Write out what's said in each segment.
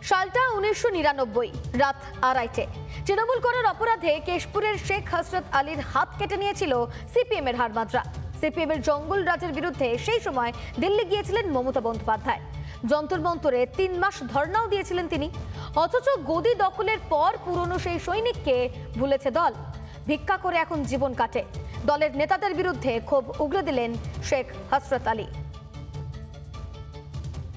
সালটা 1999 রাত 2:30 তৃণমূল করার অপরাধে কেশপুরের শেখ হসরত আলীর হাত কেটে নিয়েছিল সিপিএম এর হাড়মাত্রা। সিপিএম এর জঙ্গল রাজের বিরুদ্ধে সেই সময় দিল্লি গিয়েছিলেন মমতা বন্দ্যোপাধ্যায়। যন্তর মন্তরে 3 মাস ধর্নাও দিয়েছিলেন তিনি। অথচ গদি দখলের পর পুরনো সেই সৈনিককে ভুলেছে দল। ভিক্ষা করে এখন জীবন কাটে। দলের নেতাদের বিরুদ্ধে ক্ষোভ উগরে দিলেন শেখ হসরত আলী।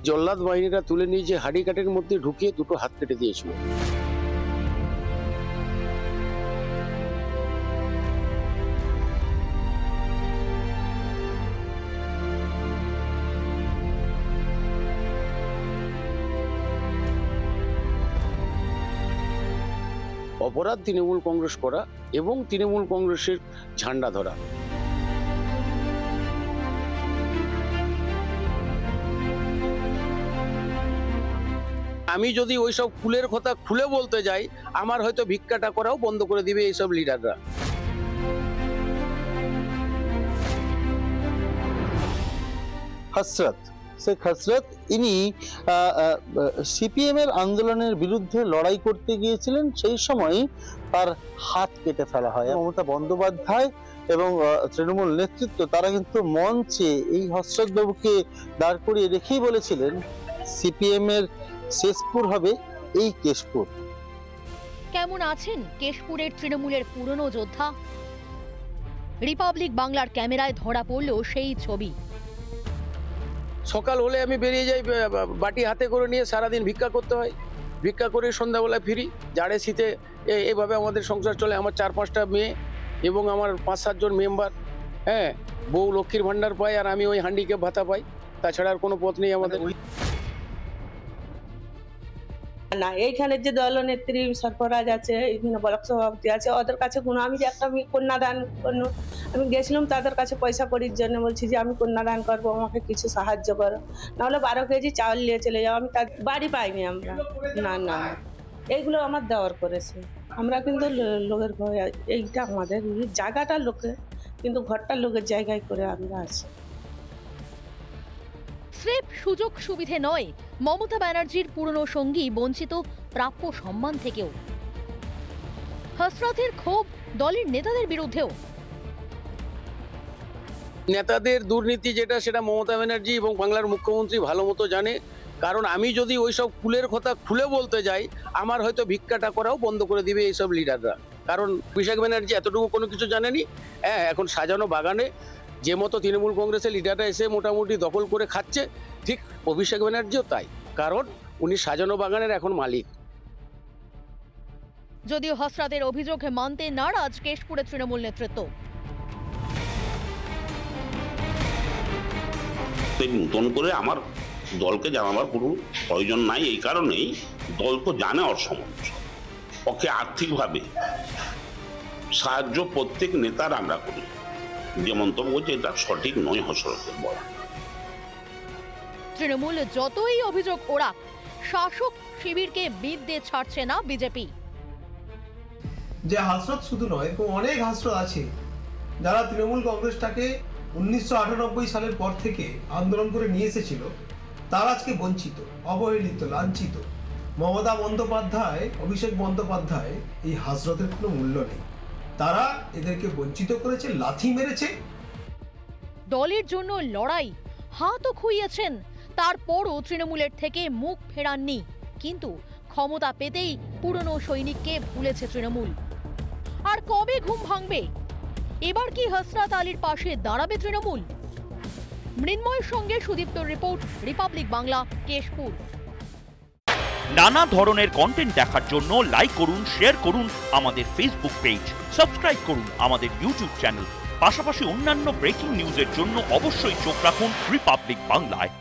জল্লাদ বাহিনীরা তুলে নিয়ে যে হাড়ি কাঠের মধ্যে ঢুকিয়ে দুটো হাত কেটে দিয়েছিল। অপরাধ তৃণমূল কংগ্রেস করা এবং তৃণমূল কংগ্রেসের ঝান্ডা ধরা। আমি যদি ওইসব কুলের কথা খুলে বলতে যাই, আমার হয়তো ভিক্ষাটা করাও বন্ধ করে দিবে এইসব লিডাররা। শেখ হসরত ইনি সিপিএম এর আন্দোলনের বিরুদ্ধে লড়াই করতে গিয়েছিলেন। সেই সময় তার হাত কেটে ফেলা হয়। মমতা বন্দ্যোপাধ্যায় এবং তৃণমূল নেতৃত্ব তারা কিন্তু মঞ্চে এই হসরত বাবুকে দাঁড় করিয়ে রেখেই বলেছিলেন সিপিএম এর শেষপুর হবে এই কেশপুর। কেমন আছেন কেশপুরের তৃণমূলের পুরনো যোদ্ধা? রিপাবলিক বাংলার ক্যামেরায় ধরা পড়ল সেই ছবি। সকাল হলে আমি বেরিয়ে যাই, বাটি হাতে করে নিয়ে সারাদিন ভিক্ষা করতে হয়। ভিক্ষা করে সন্ধ্যাবেলায় ফিরি। জাড়ে শীতে এইভাবে আমাদের সংসার চলে। আমার 4-5টা মেয়ে এবং আমার 5-7 জন মেম্বার। হ্যাঁ, বউ লক্ষ্মীর ভান্ডার পাই আর আমি ওই হ্যান্ডিক্যাপ ভাতা পাই। তাছাড়া আর কোনো পথ নেই আমাদের। না, এইখানে যে দলনেত্রী সরফরাজ আছে, এইখানে ব্লক সভাপতি আছে, ওদের কাছে কোনো আমি যে একটা কন্যাদান আমি গেছিলাম তাদের কাছে পয়সা করির জন্য, বলছি যে আমি কন্যাদান করবো, আমাকে কিছু সাহায্য করো, নাহলে 12 কেজি চাউল নিয়ে চলে যাও। আমি তার বাড়ি পাইনি আমরা। না না, এইগুলো আমার দেওয়ার করেছে। আমরা কিন্তু লোকের ভয়, এইটা আমাদের জায়গাটা লোকের, কিন্তু ঘরটা লোকের জায়গায় করে আমরা আছি। স্রেফ সুযোগ সুবিধে নয়, মমতা ব্যানার্জির পুরনো সঙ্গী বঞ্চিত প্রাপ্য সম্মান থেকেও। হসরতের ক্ষোভ দলের নেতাদের বিরুদ্ধেও। নেতাদের দুর্নীতি যেটা, সেটা মমতা ব্যানার্জি এবং বাংলার মুখ্যমন্ত্রী ভালো মতো জানে। কারণ আমি যদি ওইসব কুলের কথা খুলে বলতে যাই, আমার হয়তো ভিক্ষাটা করাও বন্ধ করে দিবে এইসব লিডাররা। কারণ অভিষেক ব্যানার্জি এতটুকু কোনো কিছু জানেনি। হ্যাঁ, এখন সাজানো বাগানে যে মতো তৃণমূল কংগ্রেসের লিডাররা এসে মোটামুটি দখল করে খাচ্ছে, ঠিক অভিষেক ব্যানার্জিও তাই। কারণ উনি সাজানো বাগানের এখন মালিক। যদিও হসরতের অভিযোগ মানতে নারাজ কেশপুরের তৃণমূল নেতৃত্ব। নতুন করে আমার দলকে জানাবার কোনো প্রয়োজন নাই। এই কারণেই দল তো জানে ওর সমস্যা। ওকে আর্থিকভাবে সাহায্য প্রত্যেক নেতার আমরা করি। যে মন্তব্য করছে এটা সঠিক নয় হসরতের বলা। তৃণমূল যতই অভিযোগ ওড়াক, শাসক শিবিরকে বিদ্যে ছাড়ছে না বিজেপি। যে হসরত শুধু নয়, এরকম অনেক হসরত আছে যারা তৃণমূল কংগ্রেসটাকে 1998 সালের পর থেকে আন্দোলন করে নিয়ে এসেছিল। তারা আজকে বঞ্চিত, অবহেলিত, লাঞ্ছিত। মমতা বন্দ্যোপাধ্যায়, অভিষেক বন্দ্যোপাধ্যায় এই হসরতের কোনো মূল্য নেই। তারা এদেরকে বঞ্চিত করেছে, লাথি মেরেছে। দলের জন্য লড়াই, হাতও খুইয়েছেন, তারপরও তৃণমূলের থেকে মুখ ফেরাননি। কিন্তু ক্ষমতা পেতেই পুরনো সৈনিককে ভুলেছে তৃণমূল। আর কবে ঘুম ভাঙবে? এবার কি হসরত আলীর পাশে দাঁড়াবে তৃণমূল? মৃন্ময়ের সঙ্গে সুদীপ্তর রিপোর্ট, রিপাবলিক বাংলা, কেশপুর। নানা ধরনের কন্টেন্ট দেখার জন্য লাইক করুন, শেয়ার করুন আমাদের ফেসবুক পেজ, সাবস্ক্রাইব করুন আমাদের ইউটিউব চ্যানেল। পাশাপাশি অন্যান্য ব্রেকিং নিউজের জন্য অবশ্যই চোখ রাখুন রিপাবলিক বাংলায়।